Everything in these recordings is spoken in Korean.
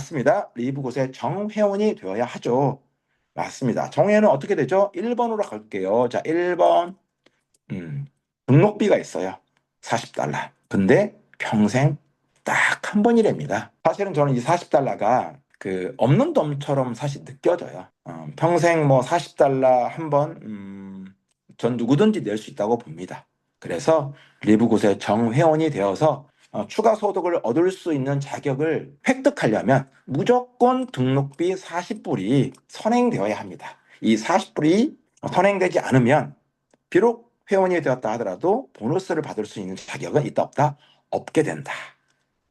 맞습니다. 리브 곳의 정회원이 되어야 하죠. 맞습니다. 정회원은 어떻게 되죠? 1번으로 갈게요. 자, 1번. 등록비가 있어요. 40달러. 근데 평생 딱 한 번이랍니다. 사실은 저는 이 40달러가 그 없는 돈처럼 사실 느껴져요. 평생 뭐 40달러 한 번, 전 누구든지 낼 수 있다고 봅니다. 그래서 리브 곳의 정회원이 되어서 추가 소득을 얻을 수 있는 자격을 획득하려면 무조건 등록비 40불이 선행되어야 합니다. 이 40불이 선행되지 않으면 비록 회원이 되었다 하더라도 보너스를 받을 수 있는 자격은 있다 없다? 없게 된다.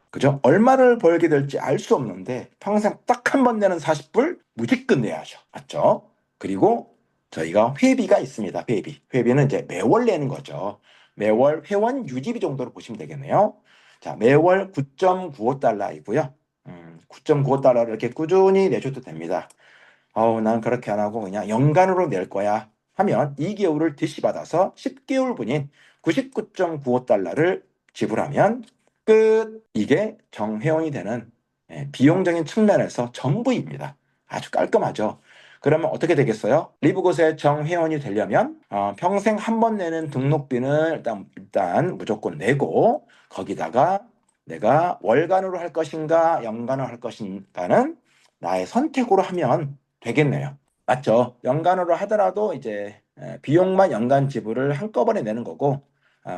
그죠? 얼마를 벌게 될지 알 수 없는데 평생 딱 한 번 내는 40불 무조건 내야죠. 맞죠? 그리고 저희가 회비가 있습니다. 회비. 회비는 이제 매월 내는 거죠. 매월 회원 유지비 정도로 보시면 되겠네요. 자, 매월 9.95달러이고요. 9.95달러를 이렇게 꾸준히 내줘도 됩니다. 난 그렇게 안 하고 그냥 연간으로 낼 거야 하면 2개월을 DC받아서 10개월분인 99.95달러를 지불하면 끝. 이게 정회원이 되는 비용적인 측면에서 전부입니다. 아주 깔끔하죠. 그러면 어떻게 되겠어요? 리브곳의 정회원이 되려면 평생 한 번 내는 등록비는 일단 무조건 내고 거기다가 내가 월간으로 할 것인가 연간으로 할 것인가는 나의 선택으로 하면 되겠네요. 맞죠? 연간으로 하더라도 이제 비용만 연간 지불을 한꺼번에 내는 거고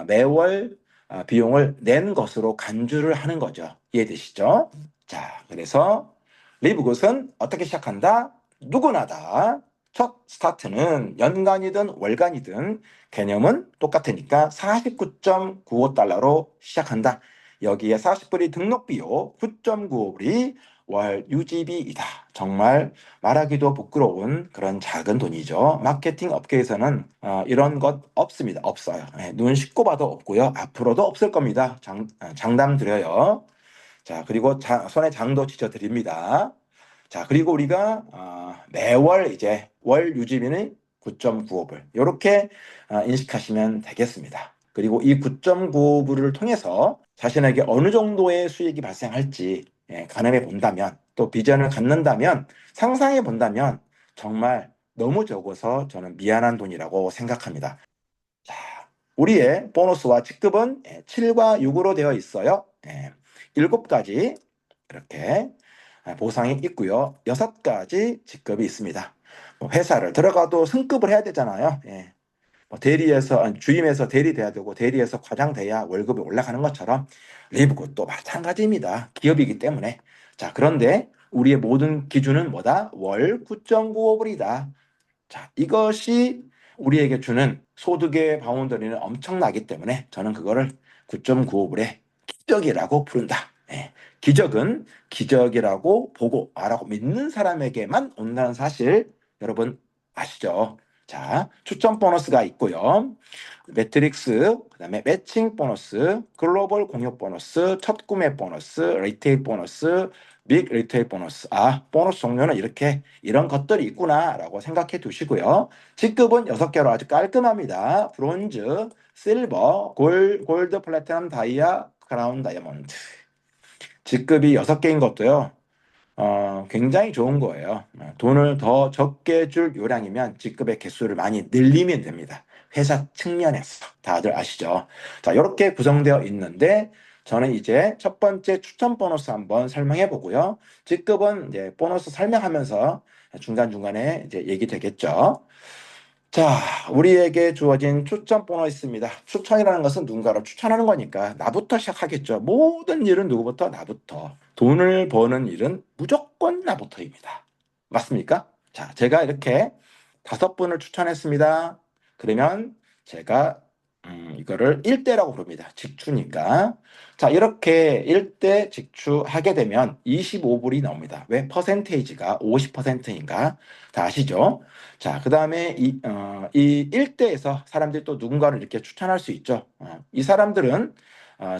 매월 비용을 낸 것으로 간주를 하는 거죠. 이해되시죠? 자, 그래서 리브굿은 어떻게 시작한다? 누구나다. 첫 스타트는 연간이든 월간이든 개념은 똑같으니까 49.95달러로 시작한다. 여기에 40불이 등록비요, 9.95불이 월 유지비이다. 정말 말하기도 부끄러운 그런 작은 돈이죠. 마케팅 업계에서는 이런 것 없습니다. 없어요. 눈 씻고 봐도 없고요. 앞으로도 없을 겁니다. 장담 드려요. 자, 그리고 손에 장도 지져드립니다. 자, 그리고 우리가 매월 이제 월 유지비는 9.95불 이렇게 인식하시면 되겠습니다. 그리고 이 9.95불을 통해서 자신에게 어느 정도의 수익이 발생할지 가늠해 본다면 또 비전을 갖는다면 상상해 본다면 정말 너무 적어서 저는 미안한 돈이라고 생각합니다. 자, 우리의 보너스와 직급은 7과 6으로 되어 있어요. 7가지 이렇게 보상이 있고요. 6가지 직급이 있습니다. 회사를 들어가도 승급을 해야 되잖아요. 대리에서 주임에서 대리 돼야 되고 대리에서 과장 돼야 월급이 올라가는 것처럼 리브굿도 마찬가지입니다. 기업이기 때문에. 자, 그런데 우리의 모든 기준은 뭐다? 월 9.95불이다. 자, 이것이 우리에게 주는 소득의 바운더리는 엄청나기 때문에 저는 그거를 9.95불의 기적이라고 부른다. 기적은 기적이라고 보고 말하고 믿는 사람에게만 온다는 사실 여러분 아시죠? 자, 추천 보너스가 있고요. 매트릭스, 그다음에 매칭 보너스, 글로벌 공유 보너스, 첫 구매 보너스, 리테일 보너스, 빅 리테일 보너스. 보너스 종류는 이렇게 이런 것들이 있구나라고 생각해 두시고요. 직급은 6개로 아주 깔끔합니다. 브론즈, 실버, 골드, 플래티넘, 다이아, 크라운, 다이아몬드. 직급이 6개인 것도요. 굉장히 좋은 거예요. 돈을 더 적게 줄 요량이면 직급의 개수를 많이 늘리면 됩니다. 회사 측면에서. 다들 아시죠? 자, 이렇게 구성되어 있는데 저는 이제 첫 번째 추천 보너스 한번 설명해 보고요. 직급은 이제 보너스 설명하면서 중간중간에 이제 얘기 되겠죠. 자, 우리에게 주어진 추천 보너스입니다. 추천이라는 것은 누군가를 추천하는 거니까 나부터 시작하겠죠. 모든 일은 누구부터? 나부터. 돈을 버는 일은 무조건 나부터입니다. 맞습니까? 자, 제가 이렇게 5분을 추천했습니다. 그러면 제가 이거를 1대라고 부릅니다. 직추니까. 자, 이렇게 1대 직추하게 되면 25불이 나옵니다. 왜? 퍼센테이지가 50%인가? 다 아시죠? 자, 그 다음에 이 1대에서 사람들이 또 누군가를 이렇게 추천할 수 있죠. 이 사람들은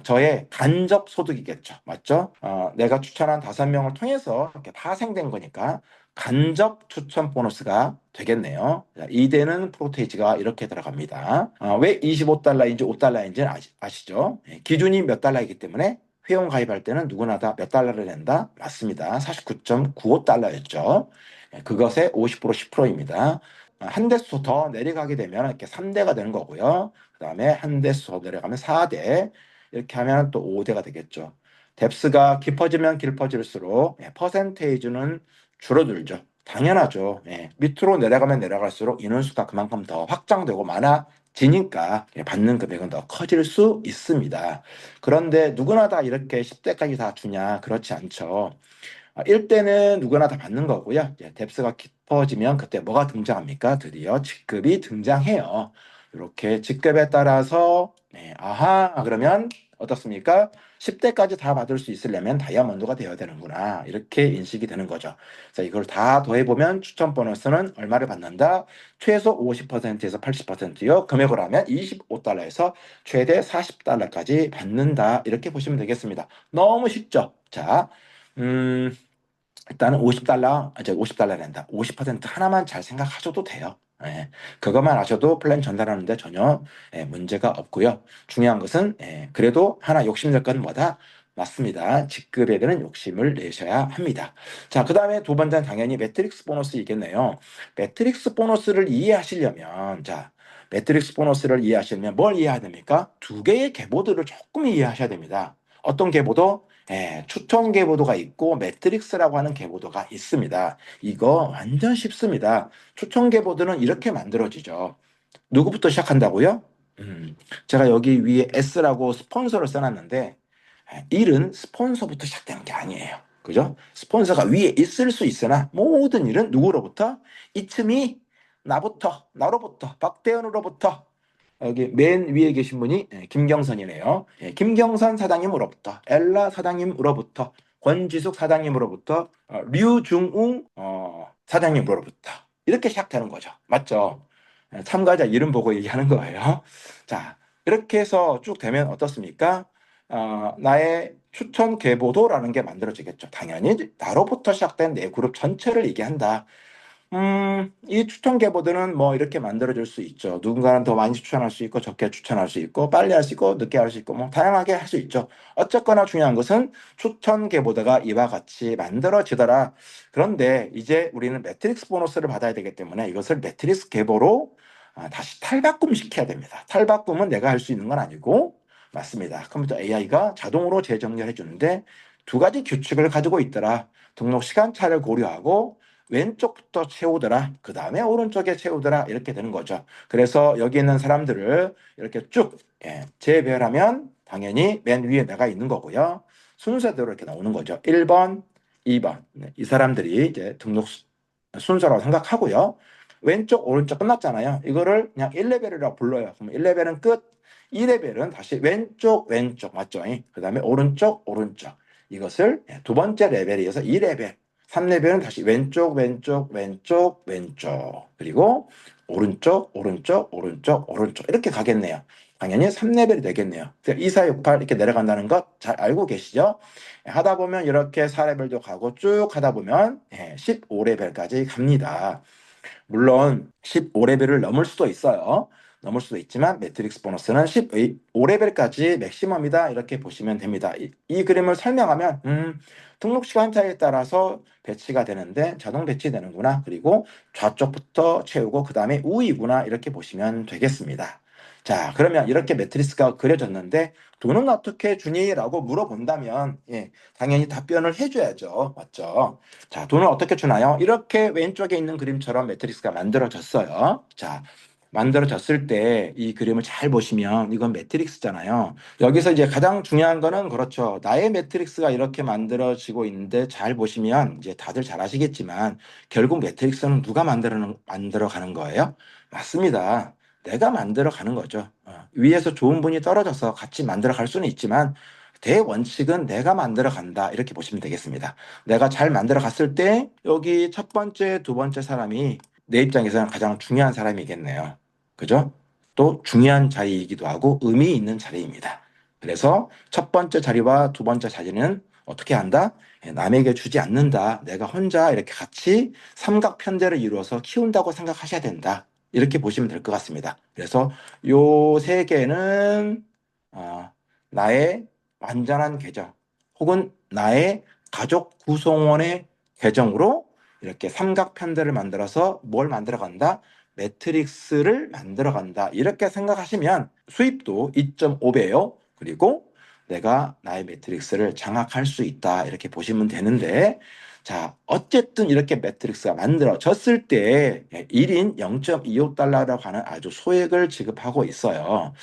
저의 간접 소득이겠죠. 맞죠? 내가 추천한 5명을 통해서 이렇게 파생된 거니까 간접 추천 보너스가 되겠네요. 자, 2대는 프로테이지가 이렇게 들어갑니다. 왜 25달러인지 5달러인지는 아시죠? 기준이 몇 달러이기 때문에 회원 가입할 때는 누구나 다 몇 달러를 낸다? 맞습니다. 49.95달러였죠. 그것의 50% 10%입니다. 한 대수 더 내려가게 되면 이렇게 3대가 되는 거고요. 그 다음에 한 대수 더 내려가면 4대, 이렇게 하면 또 5대가 되겠죠. 뎁스가 깊어지면 깊어질수록 퍼센테이지는 줄어들죠. 당연하죠. 밑으로 내려가면 내려갈수록 인원수가 그만큼 더 확장되고 많아지니까 받는 금액은 더 커질 수 있습니다. 그런데 누구나 다 이렇게 10대까지 다 주냐? 그렇지 않죠. 1대는 누구나 다 받는 거고요. 이제 뎁스가 깊어지면 그때 뭐가 등장합니까? 드디어 직급이 등장해요. 이렇게 직급에 따라서 아하 그러면 어떻습니까? 10대까지 다 받을 수 있으려면 다이아몬드가 되어야 되는구나. 이렇게 인식이 되는 거죠. 그래서 이걸 다 더해보면 추천 보너스는 얼마를 받는다? 최소 50%에서 80%요. 금액으로 하면 25달러에서 최대 40달러까지 받는다. 이렇게 보시면 되겠습니다. 너무 쉽죠? 자, 음, 일단은 50달러, 이제 50달러 낸다. 50% 하나만 잘 생각하셔도 돼요. 그것만 아셔도 플랜 전달하는데 전혀 문제가 없고요. 중요한 것은 그래도 하나 욕심낼 건 뭐다? 맞습니다. 직급에 대한 욕심을 내셔야 합니다. 자, 그 다음에 두 번째는 당연히 매트릭스 보너스이겠네요. 매트릭스 보너스를 이해하시려면, 자, 매트릭스 보너스를 이해하시려면 뭘 이해해야 됩니까? 두 개의 계보들을 조금 이해하셔야 됩니다. 어떤 계보도? 추천 계보도가 있고 매트릭스라고 하는 계보도가 있습니다. 이거 완전 쉽습니다. 추천 계보도는 이렇게 만들어지죠. 누구부터 시작한다고요? 제가 여기 위에 S라고 스폰서를 써놨는데 1은 스폰서부터 시작되는 게 아니에요. 그죠? 스폰서가 위에 있을 수 있으나 모든 일은 누구로부터? 이츠미 나로부터 박대현으로부터 여기 맨 위에 계신 분이 김경선이네요. 김경선 사장님으로부터, 엘라 사장님으로부터, 권지숙 사장님으로부터, 류중웅 사장님으로부터 이렇게 시작되는 거죠. 맞죠? 참가자 이름 보고 얘기하는 거예요. 자, 이렇게 해서 쭉 되면 어떻습니까? 나의 추천 계보도라는 게 만들어지겠죠. 당연히 나로부터 시작된 내 그룹 전체를 얘기한다. 이 추천 계보들은 뭐 이렇게 만들어질 수 있죠. 누군가는 더 많이 추천할 수 있고, 적게 추천할 수 있고, 빨리 할 수 있고, 늦게 할 수 있고, 뭐 다양하게 할 수 있죠. 어쨌거나 중요한 것은 추천 계보드가 이와 같이 만들어지더라. 그런데 이제 우리는 매트릭스 보너스를 받아야 되기 때문에 이것을 매트릭스 계보로 다시 탈바꿈 시켜야 됩니다. 탈바꿈은 내가 할 수 있는 건 아니고, 맞습니다. 컴퓨터 AI가 자동으로 재정렬해 주는데 두 가지 규칙을 가지고 있더라. 등록 시간차를 고려하고 왼쪽부터 채우더라. 그 다음에 오른쪽에 채우더라. 이렇게 되는 거죠. 그래서 여기 있는 사람들을 이렇게 쭉 재배열하면 당연히 맨 위에 내가 있는 거고요. 순서대로 이렇게 나오는 거죠. 1번, 2번. 이 사람들이 이제 등록 순서라고 생각하고요. 왼쪽, 오른쪽 끝났잖아요. 이거를 그냥 1레벨이라고 불러요. 그럼 1레벨은 끝. 2레벨은 다시 왼쪽, 왼쪽. 맞죠? 그 다음에 오른쪽, 오른쪽. 이것을 두 번째 레벨이어서 2레벨. 3레벨은 다시 왼쪽, 왼쪽, 왼쪽, 왼쪽. 그리고 오른쪽, 오른쪽, 오른쪽, 오른쪽. 이렇게 가겠네요. 당연히 3레벨이 되겠네요. 2, 4, 6, 8 이렇게 내려간다는 것 잘 알고 계시죠? 하다 보면 이렇게 4레벨도 가고 쭉 하다 보면 15레벨까지 갑니다. 물론 15레벨을 넘을 수도 있어요. 넘을 수도 있지만 매트릭스 보너스는 15레벨까지 맥시멈이다 이렇게 보시면 됩니다. 이 그림을 설명하면 등록 시간차에 따라서 배치가 되는데 자동 배치되는구나. 그리고 좌쪽부터 채우고 그 다음에 우이구나 이렇게 보시면 되겠습니다. 자, 그러면 이렇게 매트리스가 그려졌는데 돈은 어떻게 주니? 라고 물어본다면 당연히 답변을 해줘야죠. 맞죠? 자, 돈을 어떻게 주나요? 이렇게 왼쪽에 있는 그림처럼 매트리스가 만들어졌어요. 자, 만들어졌을 때 이 그림을 잘 보시면 이건 매트릭스잖아요. 여기서 이제 가장 중요한 거는 그렇죠. 나의 매트릭스가 이렇게 만들어지고 있는데 잘 보시면 이제 다들 잘 아시겠지만 결국 매트릭스는 누가 만들어 가는 거예요? 맞습니다. 내가 만들어 가는 거죠. 위에서 좋은 분이 떨어져서 같이 만들어 갈 수는 있지만 대원칙은 내가 만들어 간다. 이렇게 보시면 되겠습니다. 내가 잘 만들어 갔을 때 여기 첫 번째, 두 번째 사람이 내 입장에서는 가장 중요한 사람이겠네요. 그죠? 또 중요한 자리이기도 하고 의미 있는 자리입니다. 그래서 첫 번째 자리와 두 번째 자리는 어떻게 한다? 남에게 주지 않는다. 내가 혼자 이렇게 같이 삼각편대를 이루어서 키운다고 생각하셔야 된다. 이렇게 보시면 될 것 같습니다. 그래서 요 세 개는 나의 완전한 계정, 혹은 나의 가족 구성원의 계정으로 이렇게 삼각편들을 만들어서 뭘 만들어 간다? 매트릭스를 만들어 간다. 이렇게 생각하시면 수입도 2.5배요. 그리고 내가 나의 매트릭스를 장악할 수 있다. 이렇게 보시면 되는데, 자, 어쨌든 이렇게 매트릭스가 만들어졌을 때 1인 0.25달러라고 하는 아주 소액을 지급하고 있어요.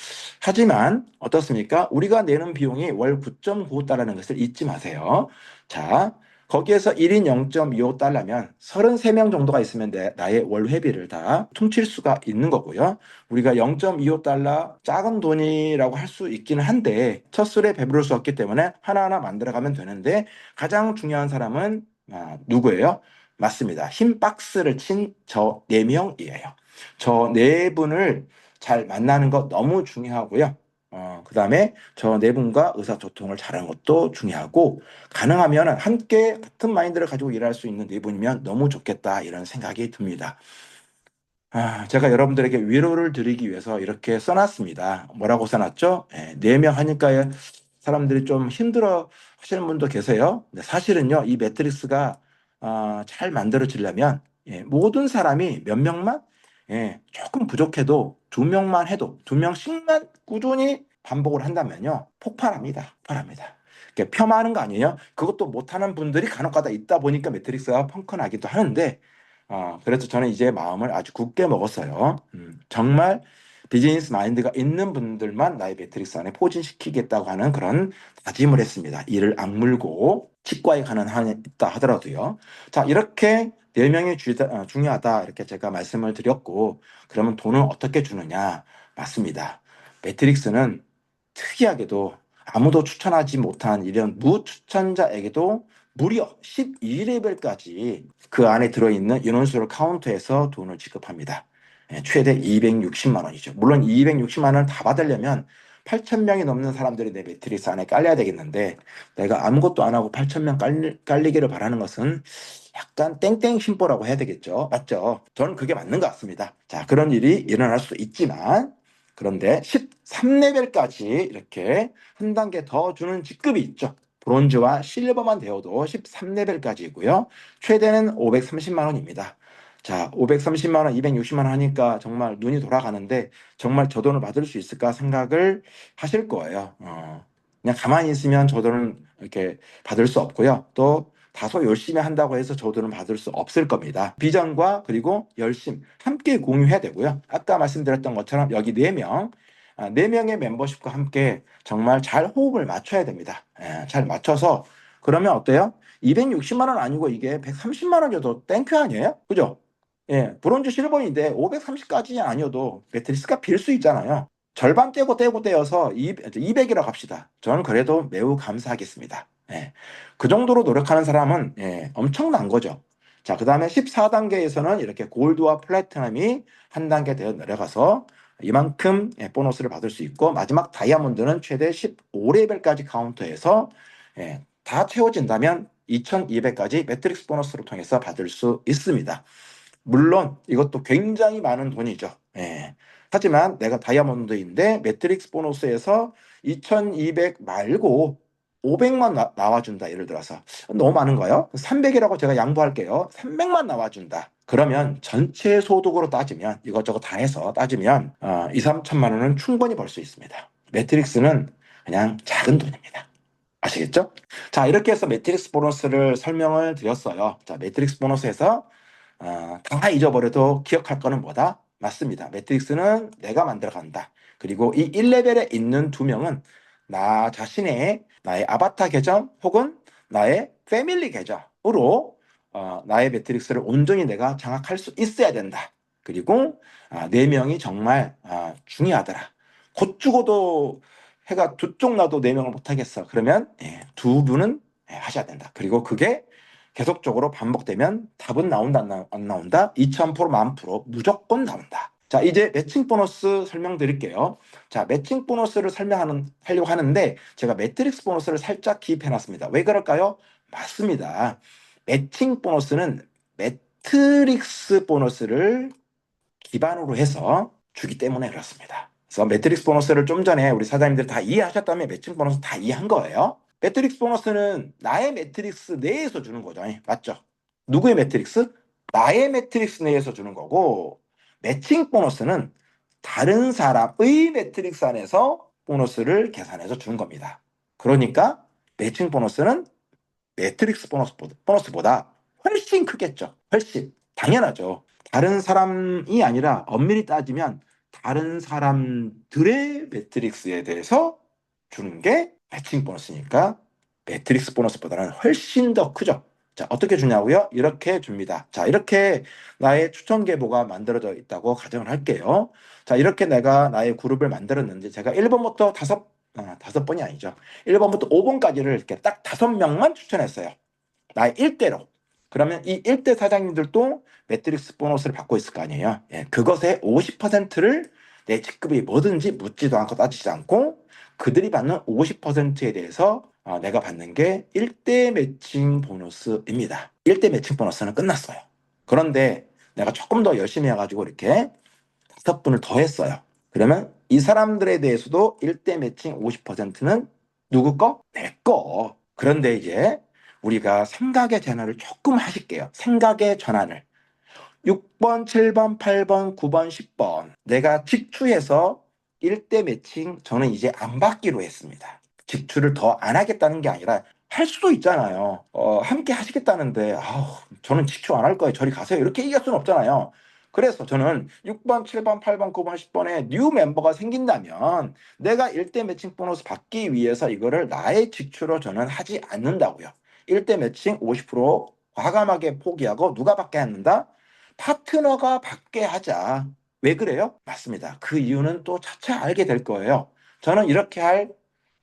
하지만 어떻습니까? 우리가 내는 비용이 월 9.95달러라는 것을 잊지 마세요. 자, 거기에서 1인 0.25달러면 33명 정도가 있으면 나의 월 회비를 다 퉁칠 수가 있는 거고요. 우리가 0.25달러 작은 돈이라고 할 수 있기는 한데 첫 술에 배부를 수 없기 때문에 하나하나 만들어가면 되는데, 가장 중요한 사람은 누구예요? 맞습니다. 흰 박스를 친 저 네 명이에요. 저 네 분을 잘 만나는 것 너무 중요하고요. 그다음에 저 네 분과 의사소통을 잘하는 것도 중요하고, 가능하면 함께 같은 마인드를 가지고 일할 수 있는 네 분이면 너무 좋겠다, 이런 생각이 듭니다. 제가 여러분들에게 위로를 드리기 위해서 이렇게 써놨습니다. 뭐라고 써놨죠? 네 명 하니까 사람들이 좀 힘들어 하시는 분도 계세요. 근데 사실은요, 이 매트릭스가 잘 만들어지려면 모든 사람이 몇 명만, 조금 부족해도 두 명만 해도 두 명씩만 꾸준히 반복을 한다면요, 폭발합니다. 폭발합니다. 이렇게 폄하하는 거 아니에요? 그것도 못하는 분들이 간혹가다 있다 보니까 매트릭스가 펑크나기도 하는데, 그래서 저는 이제 마음을 아주 굳게 먹었어요. 정말 비즈니스 마인드가 있는 분들만 나의 매트릭스 안에 포진시키겠다고 하는 그런 다짐을 했습니다. 이를 악물고 치과에 가는 한이 있다 하더라도요. 자, 이렇게 네 명이 중요하다, 이렇게 제가 말씀을 드렸고, 그러면 돈은 어떻게 주느냐? 맞습니다. 매트릭스는 특이하게도 아무도 추천하지 못한 이런 무추천자에게도 무려 12레벨까지 그 안에 들어있는 인원수를 카운트해서 돈을 지급합니다. 최대 260만 원이죠. 물론 260만 원을 다 받으려면 8천 명이 넘는 사람들이 내 매트리스 안에 깔려야 되겠는데, 내가 아무것도 안 하고 8천 명 깔리기를 바라는 것은 약간 땡땡 심보라고 해야 되겠죠. 맞죠? 저는 그게 맞는 것 같습니다. 자, 그런 일이 일어날 수 있지만, 그런데 13레벨까지 이렇게 한 단계 더 주는 직급이 있죠. 브론즈와 실버만 되어도 13레벨까지이고요. 최대는 530만 원입니다. 자, 530만 원, 260만 원 하니까 정말 눈이 돌아가는데, 정말 저 돈을 받을 수 있을까 생각을 하실 거예요. 그냥 가만히 있으면 저 돈은 이렇게 받을 수 없고요. 또 다소 열심히 한다고 해서 저 돈은 받을 수 없을 겁니다. 비전과 그리고 열심 함께 공유해야 되고요. 아까 말씀드렸던 것처럼 여기 네 명의 멤버십과 함께 정말 잘 호흡을 맞춰야 됩니다. 잘 맞춰서, 그러면 어때요? 260만 원 아니고 이게 130만 원이어도 땡큐 아니에요? 그죠? 브론즈 실버인데 530까지는 아니어도 매트리스가 빌 수 있잖아요. 절반 떼고 떼어서 200이라고 합시다. 저는 그래도 매우 감사하겠습니다. 그 정도로 노력하는 사람은 엄청난 거죠. 자, 그 다음에 14단계에서는 이렇게 골드와 플래티넘이 한 단계 되어 내려가서 이만큼 보너스를 받을 수 있고, 마지막 다이아몬드는 최대 15레벨까지 카운트해서 다 채워진다면 2200까지 매트릭스 보너스를 통해서 받을 수 있습니다. 물론 이것도 굉장히 많은 돈이죠. 하지만 내가 다이아몬드인데 매트릭스 보너스에서 2200 말고 500만 나와준다. 예를 들어서 너무 많은가요? 300이라고 제가 양보할게요. 300만 나와준다. 그러면 전체 소득으로 따지면, 이것저것 다 해서 따지면 2, 3천만 원은 충분히 벌 수 있습니다. 매트릭스는 그냥 작은 돈입니다. 아시겠죠? 자, 이렇게 해서 매트릭스 보너스를 설명을 드렸어요. 자, 매트릭스 보너스에서 다 잊어버려도 기억할 거는 뭐다? 맞습니다. 매트릭스는 내가 만들어 간다. 그리고 이 1레벨에 있는 두 명은 나 자신의 나의 아바타 계정 혹은 나의 패밀리 계정으로 나의 매트릭스를 온전히 내가 장악할 수 있어야 된다. 그리고 네 명이 정말 중요하더라. 곧 죽어도 해가 두 쪽 나도 네 명을 못 하겠어. 그러면 두 분은 하셔야 된다. 그리고 그게 계속적으로 반복되면 답은 나온다, 안 나온다? 2000% 1000% 무조건 나온다. 자, 이제 매칭 보너스 설명드릴게요. 자, 매칭 보너스를 하려고 하는데 제가 매트릭스 보너스를 살짝 기입해 놨습니다. 왜 그럴까요? 맞습니다. 매칭 보너스는 매트릭스 보너스를 기반으로 해서 주기 때문에 그렇습니다. 그래서 매트릭스 보너스를 좀 전에 우리 사장님들 다 이해하셨다면 매칭 보너스 다 이해한 거예요. 매트릭스 보너스는 나의 매트릭스 내에서 주는 거죠. 맞죠? 누구의 매트릭스? 나의 매트릭스 내에서 주는 거고, 매칭 보너스는 다른 사람의 매트릭스 안에서 보너스를 계산해서 주는 겁니다. 그러니까 매칭 보너스는 매트릭스 보너스보다 훨씬 크겠죠. 훨씬. 당연하죠. 다른 사람이 아니라 엄밀히 따지면 다른 사람들의 매트릭스에 대해서 주는 게 매칭 보너스니까 매트릭스 보너스보다는 훨씬 더 크죠. 자, 어떻게 주냐고요? 이렇게 줍니다. 자, 이렇게 나의 추천 계보가 만들어져 있다고 가정을 할게요. 자, 이렇게 내가 나의 그룹을 만들었는데 제가 1번부터 다섯 번이 아니죠. 1번부터 5번까지를 이렇게 딱 5명만 추천했어요. 나의 1대로. 그러면 이 1대 사장님들도 매트릭스 보너스를 받고 있을 거 아니에요. 예, 그것의 50%를 내 직급이 뭐든지 묻지도 않고 따지지 않고 그들이 받는 50%에 대해서 내가 받는 게 1대 매칭 보너스입니다. 1대 매칭 보너스는 끝났어요. 그런데 내가 조금 더 열심히 해가지고 이렇게 5분을 더 했어요. 그러면 이 사람들에 대해서도 1대 매칭 50%는 누구 거? 내 거. 그런데 이제 우리가 생각의 전환을 조금 하실게요. 생각의 전환을. 6번, 7번, 8번, 9번, 10번. 내가 직추해서 1대 매칭 저는 이제 안 받기로 했습니다. 직추를 더 안 하겠다는 게 아니라 할 수도 있잖아요. 함께 하시겠다는데, 저는 직추 안 할 거예요. 저리 가세요. 이렇게 얘기할 수는 없잖아요. 그래서 저는 6번, 7번, 8번, 9번, 10번에 뉴 멤버가 생긴다면 내가 1대 매칭 보너스 받기 위해서 이거를 나의 직추로 저는 하지 않는다고요. 1대 매칭 50% 과감하게 포기하고 누가 받게 않는다? 파트너가 받게 하자. 왜 그래요? 맞습니다. 그 이유는 또 차차 알게 될 거예요. 저는 이렇게 할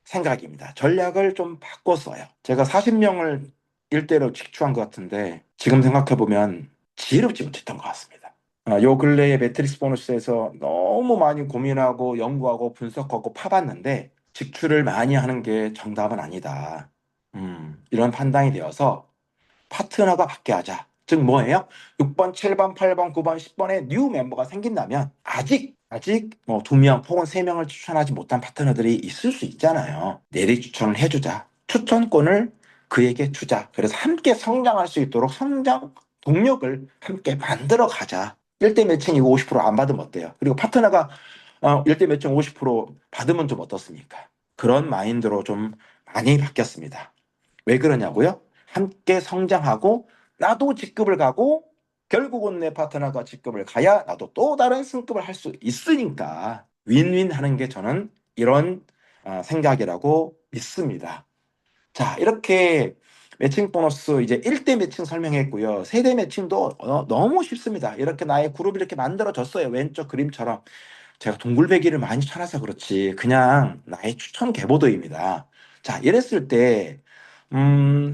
생각입니다. 전략을 좀 바꿨어요. 제가 40명을 일대로 직추한 것 같은데 지금 생각해보면 지혜롭지 못했던 것 같습니다. 요 근래에 매트릭스 보너스에서 너무 많이 고민하고 연구하고 분석하고 파봤는데 직추를 많이 하는 게 정답은 아니다. 이런 판단이 되어서 파트너가 받게 하자. 즉 뭐예요? 6번, 7번, 8번, 9번, 10번에 뉴 멤버가 생긴다면 아직 뭐 2명 혹은 3명을 추천하지 못한 파트너들이 있을 수 있잖아요. 내리 추천을 해주자. 추천권을 그에게 주자. 그래서 함께 성장할 수 있도록 성장 동력을 함께 만들어 가자. 1대 매칭 이거 50%안 받으면 어때요? 그리고 파트너가 1대 매칭 50% 받으면 좀 어떻습니까? 그런 마인드로 좀 많이 바뀌었습니다. 왜 그러냐고요? 함께 성장하고 나도 직급을 가고 결국은 내 파트너가 직급을 가야 나도 또 다른 승급을 할 수 있으니까 윈윈 하는 게 저는 이런 생각이라고 믿습니다. 자, 이렇게 매칭 보너스 이제 1대 매칭 설명했고요. 세대 매칭도 너무 쉽습니다. 이렇게 나의 그룹이 이렇게 만들어졌어요. 왼쪽 그림처럼. 제가 동굴배기를 많이 쳐놔서 그렇지 그냥 나의 추천 계보도입니다. 자, 이랬을 때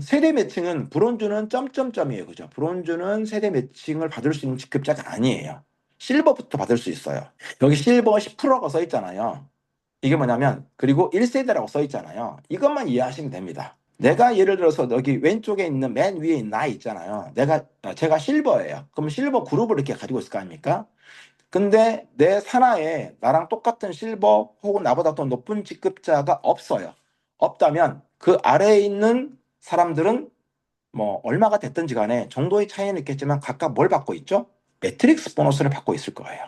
세대 매칭은 브론즈는 점점점이에요. 그죠? 브론즈는 세대 매칭을 받을 수 있는 직급자가 아니에요. 실버부터 받을 수 있어요. 여기 실버 10%가 써 있잖아요. 이게 뭐냐면 그리고 1세대라고 써 있잖아요. 이것만 이해하시면 됩니다. 내가 예를 들어서 여기 왼쪽에 있는 맨 위에 있는 나이 있잖아요. 제가 실버예요. 그럼 실버 그룹을 이렇게 가지고 있을 거 아닙니까? 근데 내 산하에 나랑 똑같은 실버 혹은 나보다 더 높은 직급자가 없어요. 없다면 그 아래에 있는 사람들은 뭐 얼마가 됐든지 간에 정도의 차이는 있겠지만 각각 뭘 받고 있죠? 매트릭스 보너스를 받고 있을 거예요.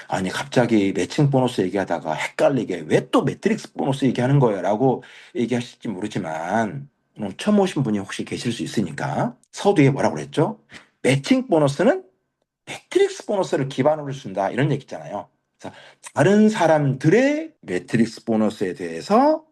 아니 갑자기 매칭 보너스 얘기하다가 헷갈리게 왜 또 매트릭스 보너스 얘기하는 거예요? 라고 얘기하실지 모르지만 처음 오신 분이 혹시 계실 수 있으니까 서두에 뭐라고 그랬죠? 매칭 보너스는 매트릭스 보너스를 기반으로 준다 이런 얘기 있잖아요. 그래서 다른 사람들의 매트릭스 보너스에 대해서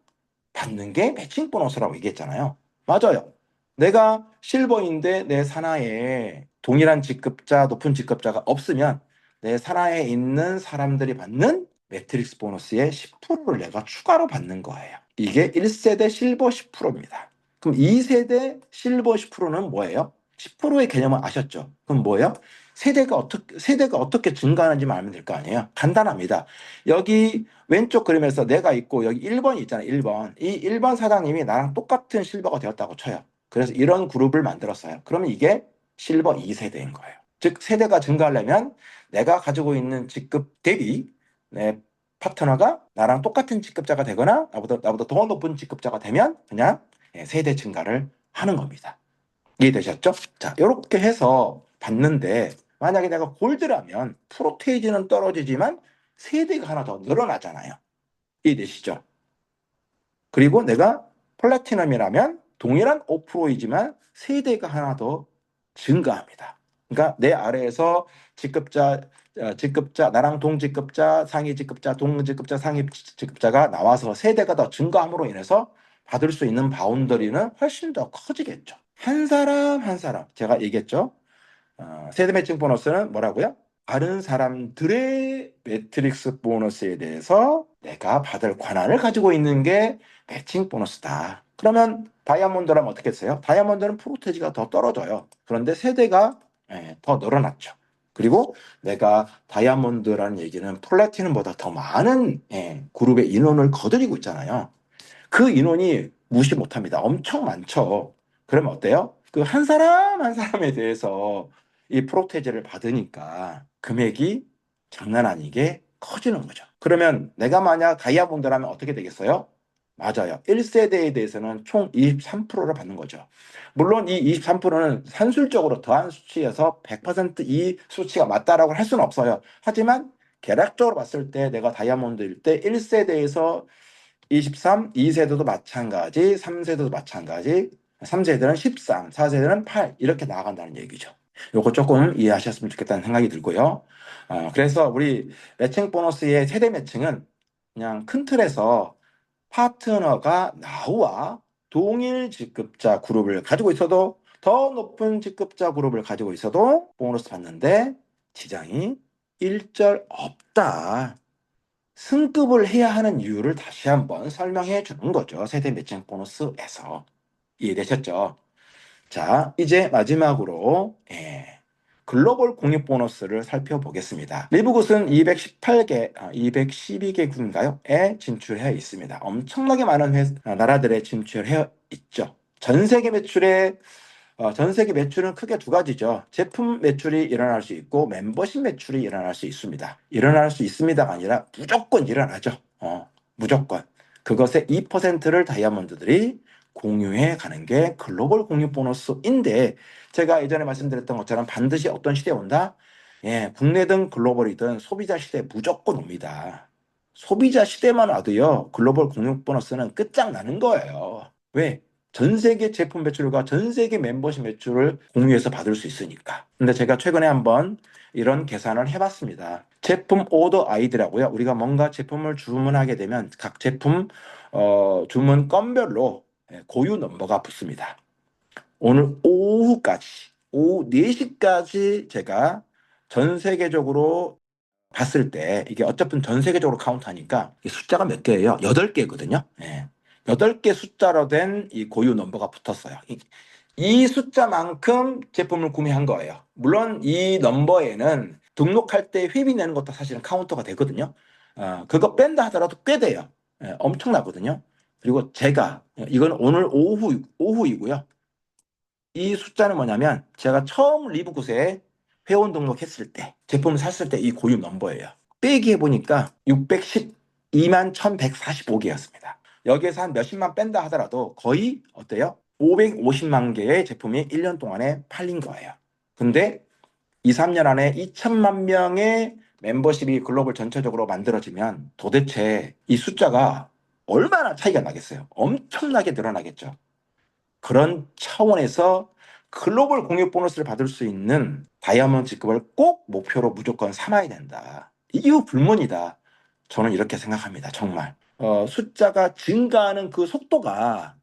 받는 게 매칭 보너스라고 얘기했잖아요. 맞아요. 내가 실버인데 내 산하에 동일한 직급자, 높은 직급자가 없으면 내 산하에 있는 사람들이 받는 매트릭스 보너스의 10%를 내가 추가로 받는 거예요. 이게 1세대 실버 10%입니다. 그럼 2세대 실버 10%는 뭐예요? 10%의 개념을 아셨죠? 그럼 뭐예요? 세대가 어떻게 증가하는지만 알면 될 거 아니에요? 간단합니다. 여기 왼쪽 그림에서 내가 있고 여기 1번이 있잖아요. 1번. 이 1번 사장님이 나랑 똑같은 실버가 되었다고 쳐요. 그래서 이런 그룹을 만들었어요. 그러면 이게 실버 2세대인 거예요. 즉 세대가 증가하려면 내가 가지고 있는 직급 대비 내 파트너가 나랑 똑같은 직급자가 되거나 나보다 더 높은 직급자가 되면 그냥 세대 증가를 하는 겁니다. 이해되셨죠? 자, 이렇게 해서 봤는데 만약에 내가 골드라면 프로테이지는 떨어지지만 세대가 하나 더 늘어나잖아요. 이해되시죠? 그리고 내가 플래티넘이라면 동일한 5%이지만 세대가 하나 더 증가합니다. 그러니까 내 아래에서 직급자, 나랑 동직급자, 상위 직급자, 동직급자, 상위 직급자가 나와서 세대가 더 증가함으로 인해서 받을 수 있는 바운더리는 훨씬 더 커지겠죠. 한 사람 한 사람, 제가 얘기했죠. 세대 매칭 보너스는 뭐라고요? 다른 사람들의 매트릭스 보너스에 대해서 내가 받을 권한을 가지고 있는 게 매칭 보너스다. 그러면 다이아몬드라면 어떻게 했어요? 다이아몬드는 프로테지가 더 떨어져요. 그런데 세대가 더 늘어났죠. 그리고 내가 다이아몬드라는 얘기는 플래티넘보다 더 많은 그룹의 인원을 거느리고 있잖아요. 그 인원이 무시 못합니다. 엄청 많죠. 그러면 어때요? 그 한 사람 한 사람에 대해서 이 프로테지를 받으니까 금액이 장난 아니게 커지는 거죠. 그러면 내가 만약 다이아몬드라면 어떻게 되겠어요? 맞아요. 1세대에 대해서는 총 23%를 받는 거죠. 물론 이 23%는 산술적으로 더한 수치여서 100%이 수치가 맞다라고 할 수는 없어요. 하지만 계략적으로 봤을 때 내가 다이아몬드일 때 1세대에서 23, 2세대도 마찬가지, 3세대도 마찬가지, 3세대는 13, 4세대는 8 이렇게 나아간다는 얘기죠. 요거 조금 이해하셨으면 좋겠다는 생각이 들고요. 그래서 우리 매칭 보너스의 세대 매칭은 그냥 큰 틀에서 파트너가 나와 동일 직급자 그룹을 가지고 있어도 더 높은 직급자 그룹을 가지고 있어도 보너스 받는데 지장이 일절 없다. 승급을 해야 하는 이유를 다시 한번 설명해 주는 거죠. 세대 매칭 보너스에서. 이해되셨죠? 자, 이제 마지막으로 글로벌 공유 보너스를 살펴보겠습니다. 리브굿은 218개, 212개국인가요? 에 진출해 있습니다. 엄청나게 많은 나라들에 진출해 있죠. 전 세계 매출은 크게 두 가지죠. 제품 매출이 일어날 수 있고 멤버십 매출이 일어날 수 있습니다. 일어날 수 있습니다가 아니라 무조건 일어나죠. 무조건. 그것의 2%를 다이아몬드들이 공유해 가는 게 글로벌 공유 보너스인데 제가 예전에 말씀드렸던 것처럼 반드시 어떤 시대에 온다? 국내든 글로벌이든 소비자 시대 무조건 옵니다. 소비자 시대만 와도요, 글로벌 공유 보너스는 끝장나는 거예요. 왜? 전 세계 제품 매출과 전 세계 멤버십 매출을 공유해서 받을 수 있으니까. 근데 제가 최근에 한번 이런 계산을 해봤습니다. 제품 오더 아이디라고요. 우리가 뭔가 제품을 주문하게 되면 각 제품 주문 건별로 고유 넘버가 붙습니다. 오늘 오후 4시까지 제가 전 세계적으로 봤을 때 이게 어차피 전 세계적으로 카운트하니까 이 숫자가 몇 개예요? 8개거든요. 8개 숫자로 된 이 고유 넘버가 붙었어요. 이 숫자만큼 제품을 구매한 거예요. 물론 이 넘버에는 등록할 때 회비 내는 것도 사실은 카운터가 되거든요. 그거 뺀다 하더라도 꽤 돼요. 엄청나거든요. 그리고 제가 이건 오늘 오후이고요. 이 숫자는 뭐냐면 제가 처음 리브굿에 회원 등록했을 때 제품을 샀을 때 이 고유 넘버예요. 빼기 해보니까 612만 1145개였습니다. 여기에서 한 몇십만 뺀다 하더라도 거의 어때요? 550만 개의 제품이 1년 동안에 팔린 거예요. 근데 2, 3년 안에 2천만 명의 멤버십이 글로벌 전체적으로 만들어지면 도대체 이 숫자가 얼마나 차이가 나겠어요? 엄청나게 늘어나겠죠. 그런 차원에서 글로벌 공유 보너스를 받을 수 있는 다이아몬드 직급을 꼭 목표로 무조건 삼아야 된다. 이유 불문이다. 저는 이렇게 생각합니다. 정말. 숫자가 증가하는 그 속도가,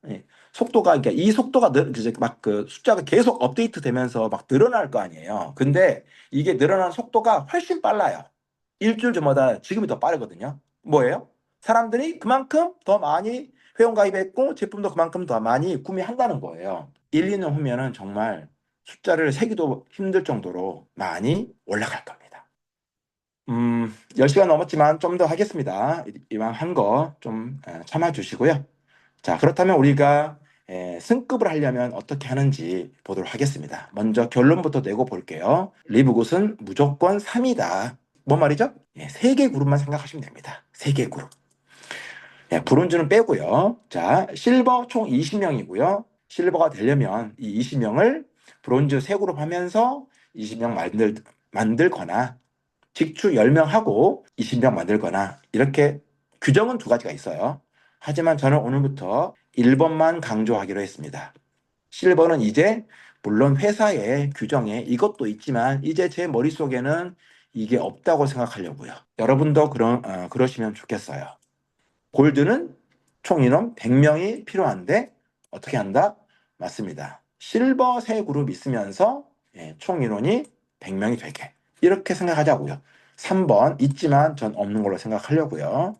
그러니까 이 속도가 이제 막 그 숫자가 계속 업데이트 되면서 막 늘어날 거 아니에요. 근데 이게 늘어나는 속도가 훨씬 빨라요. 일주일 전마다 지금이 더 빠르거든요. 뭐예요? 사람들이 그만큼 더 많이 회원 가입했고 제품도 그만큼 더 많이 구매한다는 거예요. 1, 2년 후면은 정말 숫자를 세기도 힘들 정도로 많이 올라갈 겁니다. 10시간 넘었지만 좀 더 하겠습니다. 이왕 한 거 좀 참아 주시고요. 자, 그렇다면 우리가 승급을 하려면 어떻게 하는지 보도록 하겠습니다. 먼저 결론부터 내고 볼게요. 리브굿은 무조건 3이다. 뭔 말이죠? 예, 3개 그룹만 생각하시면 됩니다. 3개 그룹. 예, 브론즈는 빼고요. 자, 실버 총 20명이고요. 실버가 되려면 이 20명을 브론즈 3그룹 하면서 20명 만들거나 직추 10명 하고 20명 만들거나 이렇게 규정은 2가지가 있어요. 하지만 저는 오늘부터 1번만 강조하기로 했습니다. 실버는 이제 물론 회사의 규정에 이것도 있지만 이제 제 머릿속에는 이게 없다고 생각하려고요. 여러분도 그러시면 좋겠어요. 골드는 총 인원 100명이 필요한데 어떻게 한다? 맞습니다. 실버 3그룹 있으면서 총 인원이 100명이 되게 이렇게 생각하자고요. 3번 있지만 전 없는 걸로 생각하려고요.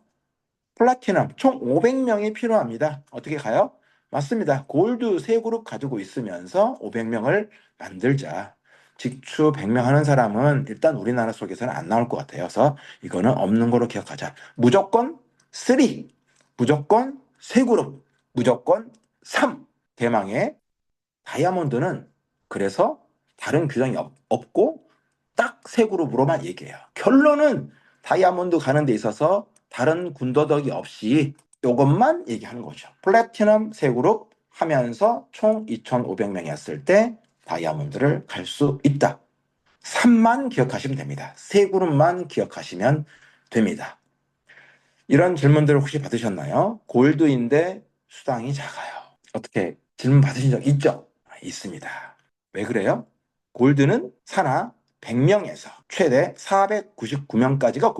플라티넘 총 500명이 필요합니다. 어떻게 가요? 맞습니다. 골드 3그룹 가지고 있으면서 500명을 만들자. 직추 100명 하는 사람은 일단 우리나라 속에서는 안 나올 것 같아요. 그래서 이거는 없는 걸로 기억하자. 무조건 3, 무조건 3그룹, 무조건 3. 대망의 다이아몬드는 그래서 다른 규정이 없고 딱 3그룹으로만 얘기해요. 결론은 다이아몬드 가는 데 있어서 다른 군더더기 없이 이것만 얘기하는 거죠. 플래티넘 3그룹 하면서 총 2,500명이었을 때 다이아몬드를 갈 수 있다. 3만 기억하시면 됩니다. 3그룹만 기억하시면 됩니다. 이런 질문들을 혹시 받으셨나요? 골드인데 수당이 작아요. 어떻게 질문 받으신 적 있죠? 있습니다. 왜 그래요? 골드는 산하 100명에서 최대 499명까지가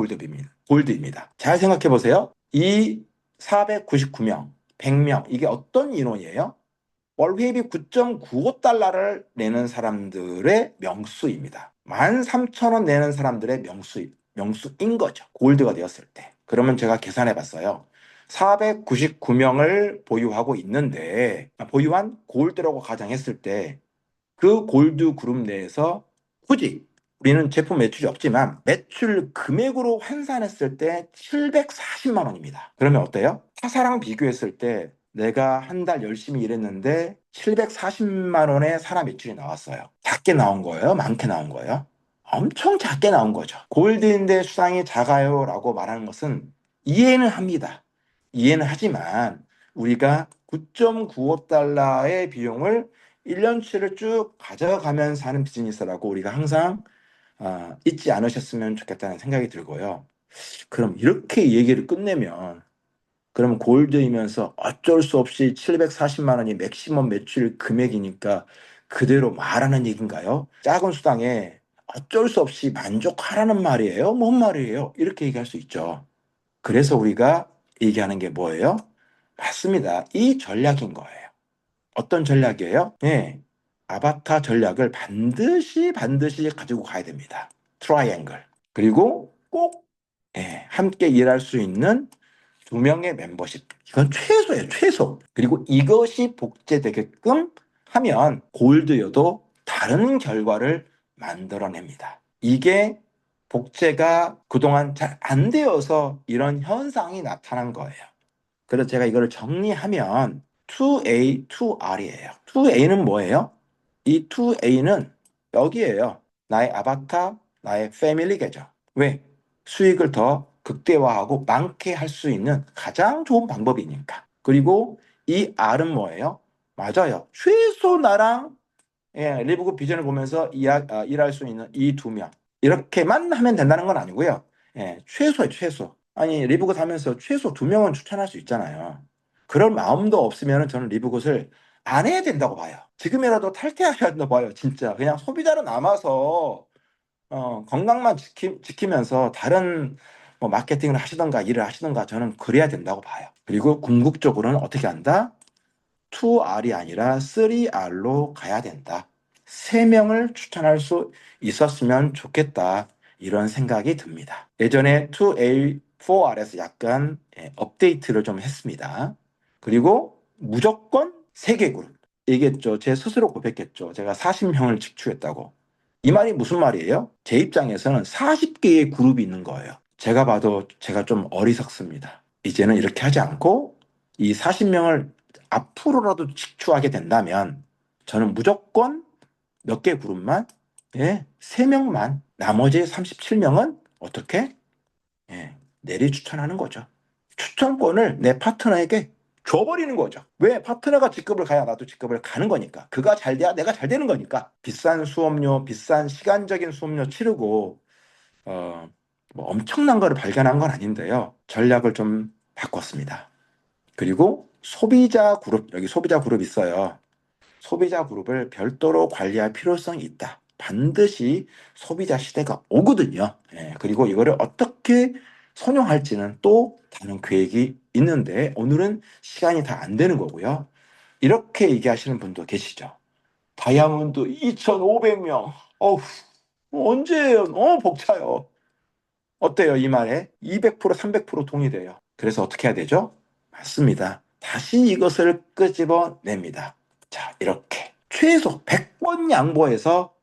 골드입니다. 잘 생각해 보세요. 이 499명, 100명, 이게 어떤 인원이에요? 월 회비 9.95달러를 내는 사람들의 명수입니다. 13,000원 내는 사람들의 명수인 거죠. 골드가 되었을 때. 그러면 제가 계산해 봤어요. 499명을 보유하고 있는데, 보유한 골드라고 가정했을 때, 그 골드 그룹 내에서 굳이 우리는 제품 매출이 없지만 매출 금액으로 환산했을 때 740만 원입니다. 그러면 어때요? 타사랑 비교했을 때 내가 한 달 열심히 일했는데 740만 원의 산하 매출이 나왔어요. 작게 나온 거예요? 많게 나온 거예요? 엄청 작게 나온 거죠. 골드인데 수당이 작아요라고 말하는 것은 이해는 합니다. 이해는 하지만 우리가 9.95달러의 비용을 1년치를 쭉 가져가면서 하는 비즈니스라고 우리가 항상 잊지 않으셨으면 좋겠다는 생각이 들고요. 그럼 이렇게 얘기를 끝내면 그럼 골드이면서 어쩔 수 없이 740만 원이 맥시멈 매출 금액이니까 그대로 말하는 얘기인가요? 작은 수당에 어쩔 수 없이 만족하라는 말이에요? 뭔 말이에요? 이렇게 얘기할 수 있죠. 그래서 우리가 얘기하는 게 뭐예요? 맞습니다. 이 전략인 거예요. 어떤 전략이에요? 네. 아바타 전략을 반드시 가지고 가야 됩니다. 트라이앵글. 그리고 꼭 함께 일할 수 있는 2명의 멤버십. 이건 최소예요, 최소. 그리고 이것이 복제되게끔 하면 골드여도 다른 결과를 만들어냅니다. 이게 복제가 그동안 잘 안 되어서 이런 현상이 나타난 거예요. 그래서 제가 이거를 정리하면 2A, 2R이에요. 2A는 뭐예요? 이 2A는 여기에요. 나의 아바타, 나의 패밀리 계정. 왜? 수익을 더 극대화하고 많게 할 수 있는 가장 좋은 방법이니까. 그리고 이 R은 뭐예요? 맞아요. 최소 나랑 리브그 비전을 보면서 일할 수 있는 이 2명. 이렇게만 하면 된다는 건 아니고요. 최소예요, 최소. 아니, 리브굿 하면서 최소 2명은 추천할 수 있잖아요. 그런 마음도 없으면 저는 리브굿을 안 해야 된다고 봐요. 지금이라도 탈퇴하셔야 된다고 봐요, 진짜. 그냥 소비자로 남아서 건강만 지키면서 다른 뭐 마케팅을 하시던가 일을 하시던가 저는 그래야 된다고 봐요. 그리고 궁극적으로는 어떻게 한다? 2R이 아니라 3R로 가야 된다. 3명을 추천할 수 있었으면 좋겠다. 이런 생각이 듭니다. 예전에 2A, 4R에서 약간 업데이트를 좀 했습니다. 그리고 무조건 3개 그룹. 얘기했죠. 제 스스로 고백했죠. 제가 40명을 직추했다고. 이 말이 무슨 말이에요? 제 입장에서는 40개의 그룹이 있는 거예요. 제가 봐도 제가 좀 어리석습니다. 이제는 이렇게 하지 않고 이 40명을 앞으로라도 직추하게 된다면 저는 무조건 몇 개 그룹만 3명만 나머지 37명은 어떻게? 예, 내리 추천하는 거죠. 추천권을 내 파트너에게 줘버리는 거죠. 왜? 파트너가 직급을 가야 나도 직급을 가는 거니까. 그가 잘 돼야 내가 잘 되는 거니까. 비싼 수업료, 비싼 시간적인 수업료 치르고 어, 뭐 엄청난 거를 발견한 건 아닌데요. 전략을 좀 바꿨습니다. 그리고 소비자 그룹, 여기 소비자 그룹 있어요. 소비자 그룹을 별도로 관리할 필요성이 있다. 반드시 소비자 시대가 오거든요. 예, 그리고 이거를 어떻게 선용할지는 또 다른 계획이 있는데 오늘은 시간이 다 안 되는 거고요. 이렇게 얘기하시는 분도 계시죠. 다이아몬드 2,500명. 어우, 언제예요? 너무 벅차요. 어때요, 이 말에? 200%, 300% 동의돼요. 그래서 어떻게 해야 되죠? 맞습니다. 다시 이것을 끄집어냅니다. 자, 이렇게. 최소 100번 양보해서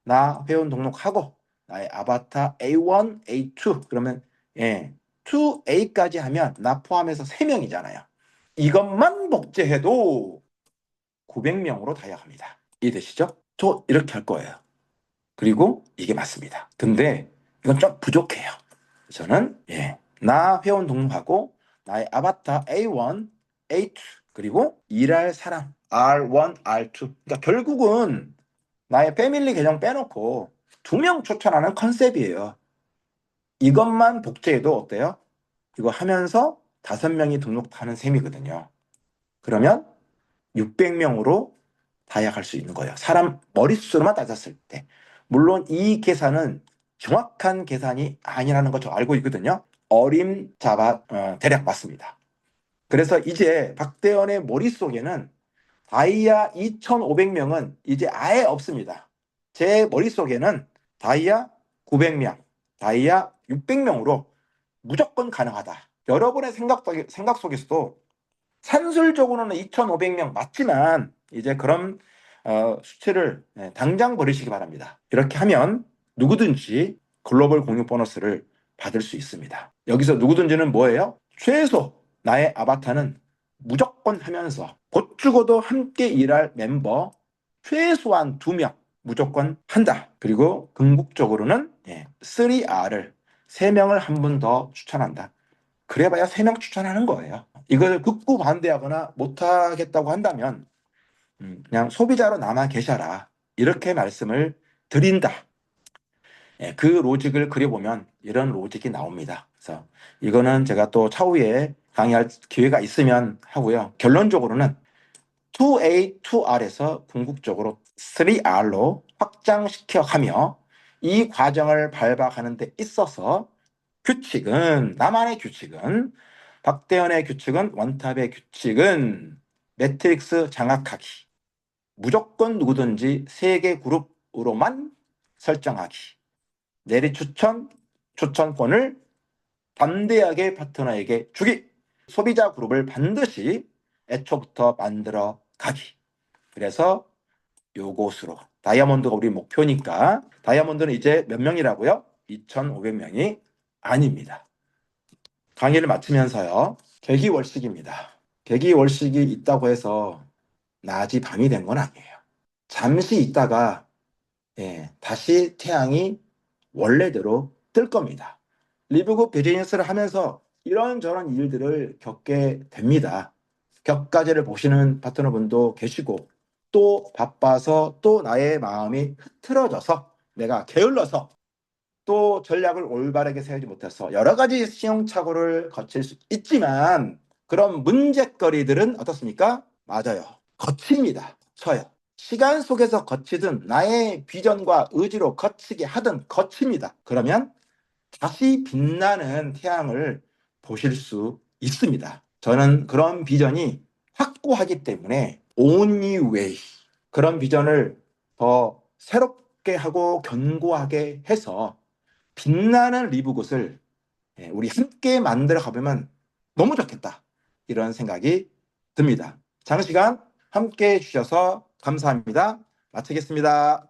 나 회원 등록하고 나의 아바타 A1, A2 그러면 예, 2A까지 하면 나 포함해서 3명이잖아요. 이것만 복제해도 900명으로 다이아갑니다. 이해되시죠? 저 이렇게 할 거예요. 그리고 이게 맞습니다. 근데 이건 좀 부족해요. 저는 나 회원 등록하고 나의 아바타 A1, A2 그리고 일할 사람 R1, R2 그러니까 결국은 나의 패밀리 계정 빼놓고 2명 추천하는 컨셉이에요. 이것만 복제해도 어때요? 이거 하면서 5명이 등록하는 셈이거든요. 그러면 600명으로 다이약할 수 있는 거예요. 사람 머릿수로만 따졌을 때. 물론 이 계산은 정확한 계산이 아니라는 거 저 알고 있거든요. 어림잡아 대략 맞습니다. 그래서 이제 박대원의 머릿속에는 다이아 2,500명은 이제 아예 없습니다. 제 머릿속에는 다이아 900명, 다이아 600명으로 무조건 가능하다. 여러분의 생각 속에서도 산술적으로는 2,500명 맞지만 이제 그런 수치를 당장 버리시기 바랍니다. 이렇게 하면 누구든지 글로벌 공유 보너스를 받을 수 있습니다. 여기서 누구든지는 뭐예요? 최소 나의 아바타는 무조건 하면서 곧 죽어도 함께 일할 멤버 최소한 2명 무조건 한다. 그리고 궁극적으로는 3R을 3명을 한 번 더 추천한다. 그래봐야 3명 추천하는 거예요. 이걸 극구 반대하거나 못하겠다고 한다면 그냥 소비자로 남아 계셔라. 이렇게 말씀을 드린다. 그 로직을 그려보면 이런 로직이 나옵니다. 그래서 이거는 제가 또 차후에 강의할 기회가 있으면 하고요. 결론적으로는 2A, 2R에서 궁극적으로 3R로 확장시켜 가며 이 과정을 밟아가는 데 있어서 규칙은 나만의 규칙은 박대현의 규칙은 원탑의 규칙은 매트릭스 장악하기 무조건 누구든지 3개 그룹으로만 설정하기 내리 추천권을 담대하게 파트너에게 주기 소비자 그룹을 반드시 애초부터 만들어 가기 그래서 요것으로 다이아몬드가 우리 목표니까 다이아몬드는 이제 몇 명이라고요? 2,500명이 아닙니다. 강의를 마치면서요. 계기월식입니다. 계기월식이 있다고 해서 낮이 밤이 된 건 아니에요. 잠시 있다가 다시 태양이 원래대로 뜰 겁니다. 리브급 비즈니스를 하면서 이런저런 일들을 겪게 됩니다. 격가지를 보시는 파트너분도 계시고 또 바빠서 또 나의 마음이 흐트러져서 내가 게을러서 또 전략을 올바르게 세우지 못해서 여러 가지 시행착오를 거칠 수 있지만 그런 문제거리들은 어떻습니까? 맞아요. 거칩니다. 쳐요. 시간 속에서 거치든 나의 비전과 의지로 거치게 하든 거칩니다. 그러면 다시 빛나는 태양을 보실 수 있습니다. 저는 그런 비전이 확고하기 때문에 only way 그런 비전을 더 새롭게 하고 견고하게 해서 빛나는 리브굿을 우리 함께 만들어 가보면 너무 좋겠다. 이런 생각이 듭니다. 장시간 함께 해주셔서 감사합니다. 마치겠습니다.